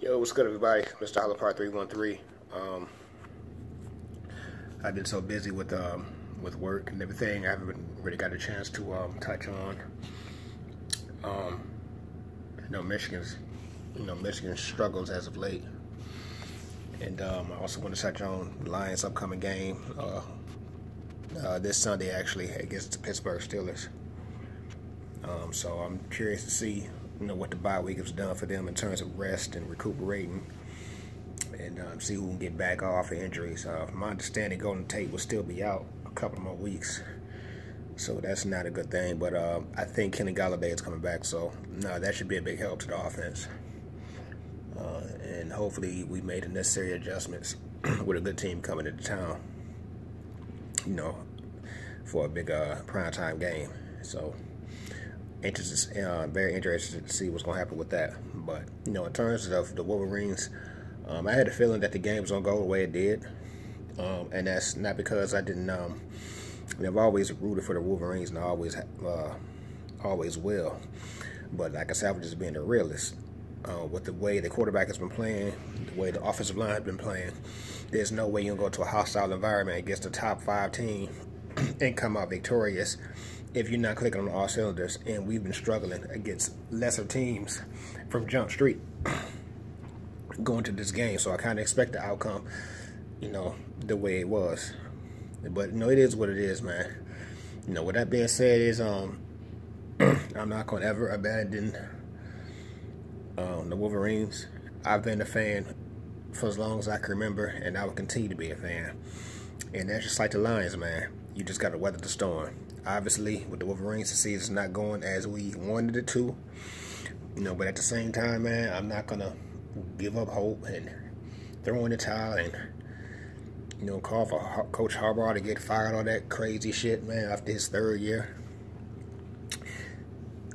Yo, what's good, everybody? Mr. Holler Part 313. I've been so busy with work and everything, I haven't really got a chance to touch on Michigan's struggles as of late, and I also want to touch on the Lions' upcoming game this Sunday, actually, against the Pittsburgh Steelers. So I'm curious to see what the bye week has done for them in terms of rest and recuperating, and see who can get back off of injuries. From my understanding, Golden Tate will still be out a couple more weeks, so that's not a good thing. But I think Kenny Golladay is coming back, so that should be a big help to the offense. And hopefully we made the necessary adjustments with a good team coming into town, for a big primetime game. So very interested to see what's going to happen with that. But in terms of the Wolverines, I had a feeling that the game was going to go the way it did, and that's not because I didn't. I've always rooted for the Wolverines, and I always will. But like I said, I was just being a realist. With the way the quarterback has been playing, the way the offensive line has been playing, there's no way you can go to a hostile environment against a top 5 team and come out victorious if you're not clicking on all cylinders. And we've been struggling against lesser teams from Jump Street going to this game, so I kind of expect the outcome, the way it was. But it is what it is, man. With that being said, is I'm not going to ever abandon the Wolverines. I've been a fan for as long as I can remember, and I will continue to be a fan. And that's just like the Lions, man. You just got to weather the storm. Obviously, with the Wolverines, the season's not going as we wanted it to. But at the same time, man, I'm not going to give up hope and throw in the towel and, call for Coach Harbaugh to get fired on that crazy shit, man, after his 3rd year.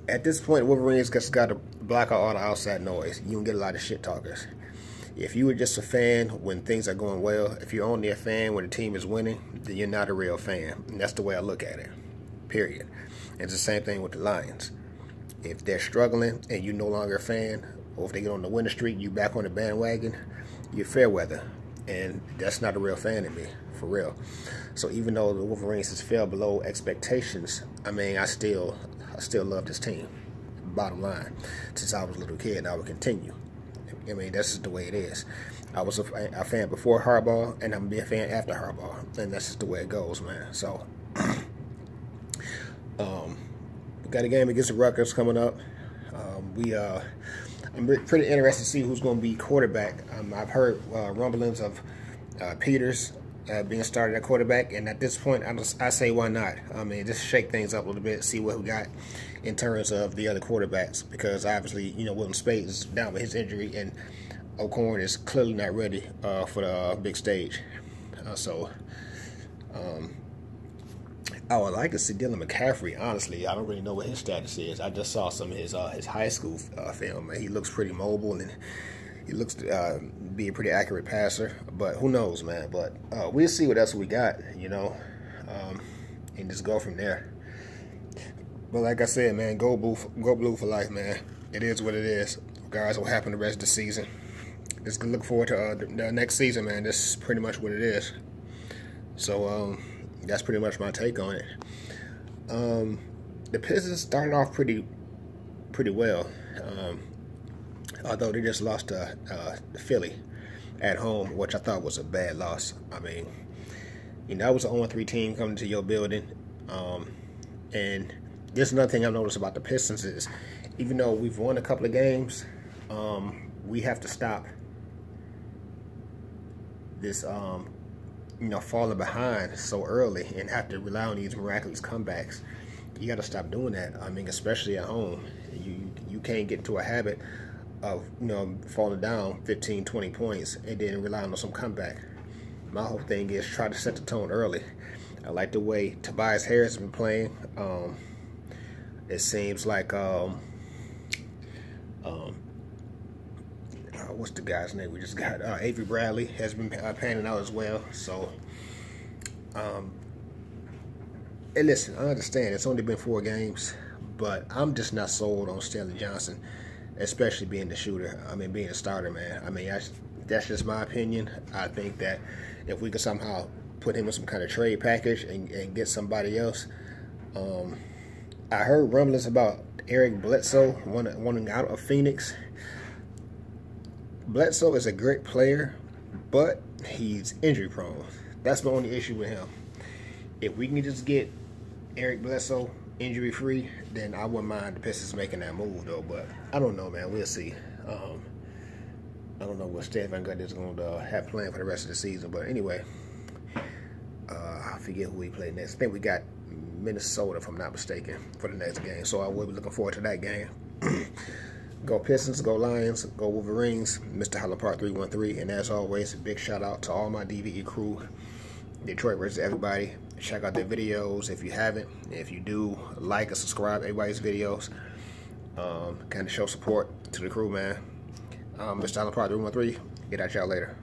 At this point, Wolverines just got to block out all the outside noise. You can get a lot of shit talkers. If you were just a fan when things are going well, if you're only a fan when the team is winning, then you're not a real fan. And that's the way I look at it, period. And it's the same thing with the Lions. If they're struggling and you're no longer a fan, or if they get on the winning streak, you back on the bandwagon, you're fair weather. And that's not a real fan in me, for real. So even though the Wolverines has fell below expectations, I still love this team. Bottom line, since I was a little kid, and I would continue. That's just the way it is. I was a fan before Harbaugh, and I'm going to be a fan after Harbaugh, and that's just the way it goes, man. So, we got a game against the Rutgers coming up. I'm pretty interested to see who's going to be quarterback. I've heard rumblings of Peters being started at quarterback, and at this point, I say why not? Just shake things up a little bit, see what we got in terms of the other quarterbacks, because obviously, Wilton Speight is down with his injury, and O'Korn is clearly not ready for the big stage. I would like to see Dylan McCaffrey. Honestly, I don't really know what his status is. I just saw some of his high school film, and he looks pretty mobile, and he looks to be a pretty accurate passer. But who knows, man? But we'll see what else we got, and just go from there. But like I said, man, go blue for life, man. It is what it is. Regardless of what happened the rest of the season, just look forward to the next season, man. This is pretty much what it is. So that's pretty much my take on it. The Pistons started off pretty well, although they just lost to Philly at home, which I thought was a bad loss. That was the 0-3 team coming to your building, and there's another thing I've noticed about the Pistons is, even though we've won a couple of games, we have to stop this falling behind so early and have to rely on these miraculous comebacks. You got to stop doing that. Especially at home. You can't get into a habit of falling down 15, 20 points and then relying on some comeback. My whole thing is try to set the tone early. I like the way Tobias Harris has been playing. It seems like what's the guy's name we just got? Avery Bradley has been panning out as well. So, and listen, I understand it's only been 4 games, but I'm just not sold on Stanley Johnson especially being the shooter. I mean, being a starter, man. I mean, that's just my opinion. I think that if we could somehow put him in some kind of trade package and get somebody else. I heard rumblings about Eric Bledsoe wanting out of Phoenix. Bledsoe is a great player, but he's injury prone. That's my only issue with him. If we can just get Eric Bledsoe injury free, then I wouldn't mind the Pistons making that move, though. But I don't know, man. We'll see. I don't know what Steph Van Gundy is going to have planned for the rest of the season. But anyway, I forget who we play next. I think we got Minnesota, if I'm not mistaken, for the next game. So I will be looking forward to that game. Go Pistons, go Lions, go Wolverines. Mr. Highland Park 313. And as always, a big shout out to all my DVE crew. Detroit versus everybody. Check out their videos if you haven't. If you do, like and subscribe to everybody's videos. Kind of show support to the crew, man. Mr. Highland Park 313. Get at y'all later.